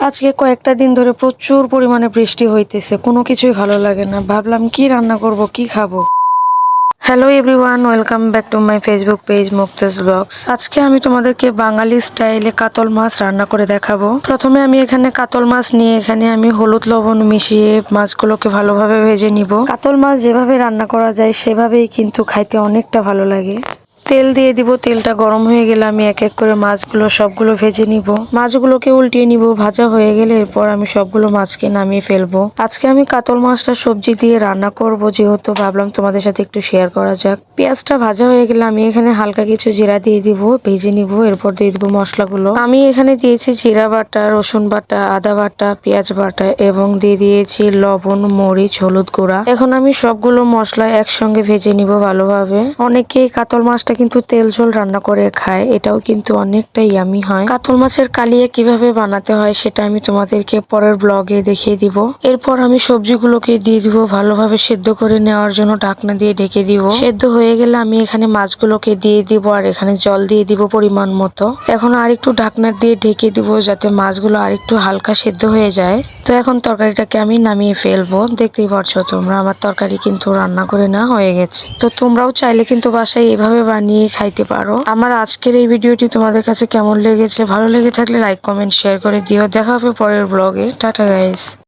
আজকে কয়েকটা দিন ধরে প্রচুর পরিমাণে বৃষ্টি হইতেছে, কোনো কিছুই ভালো লাগে না। ভাবলাম কি রান্না করব, কি খাবো। Hello everyone, welcome back to my Facebook page Mukta's blogs. আজকে আমি তোমাদেরকে বাঙালি স্টাইলে কাতল মাছ রান্না করে দেখাবো। প্রথমে আমি এখানে কাতল মাছ নিয়ে এখানে আমি হলুদ লবণ মিশিয়ে মাছগুলোকে ভালোভাবে ভেজে নিব। কাতল মাছ যেভাবে রান্না করা যায় সেভাবেই কিন্তু খাইতে অনেকটা ভালো লাগে। তেল দিয়ে দিব, তেলটা গরম হয়ে গেলে আমি এক এক করে মাছগুলো সবগুলো ভেজে নিব। মাছগুলোকে উল্টিয়ে নিব, ভাজা হয়ে গেলে এরপর আমি সবগুলো মাছকে নামিয়ে ফেলবো। আজকে আমি কাতল মাছটা সবজি দিয়ে রান্না করব, যেহেতু ভাবলাম তোমাদের সাথে একটু শেয়ার করা যাক। পেঁয়াজটা ভাজা হয়ে গেলে আমি এখানে হালকা কিছু জিরা দিয়ে দিব, ভেজে নিব। এরপর দিয়ে দিব মশলাগুলো। আমি এখানে দিয়েছি জিরা বাটা, রসুন বাটা, আদা বাটা, পেঁয়াজ বাটা এবং দিয়ে দিয়েছি লবণ, মরিচ, হলুদ গুঁড়া। এখন আমি সবগুলো মশলা একসঙ্গে ভেজে নিব ভালোভাবে। অনেকেই কাতল মাছটা কিন্তু তেল ঝোল রান্না করে খায়, এটাও কিন্তু অনেকটা ইয়ামি হয়। কাতল মাছের কালিয়া কিভাবে বানাতে হয় সেটা আমি তোমাদেরকে পরের ব্লগে দেখিয়ে দিব। এরপর আমি সবজিগুলোকে দিয়ে দিব, ভালোভাবে সেদ্ধ করে নেওয়ার জন্য ঢাকনা দিয়ে ঢেকে দিব। সেদ্ধ হয়ে গেলে আমি এখানে মাছগুলোকে দিয়ে দিব আর এখানে জল দিয়ে দিব পরিমাণ মতো। এখন আরেকটু ঢাকনা দিয়ে ঢেকে দিব যাতে মাছগুলো আরেকটু হালকা সেদ্ধ হয়ে যায়। তো এখন তরকারিটাকে আমি নামিয়ে ফেলবো। দেখতেই পারছো তোমরা, আমার তরকারি কিন্তু রান্না করে না হয়ে গেছে। তো তোমরাও চাইলে কিন্তু বাসায় এভাবে বানিয়ে খাইতে পারো। আমার আজকের এই ভিডিওটি তোমাদের কাছে কেমন লেগেছে, ভালো লেগে থাকলে লাইক, কমেন্ট, শেয়ার করে দিও। দেখা হবে পরের ব্লগে। Tata guys.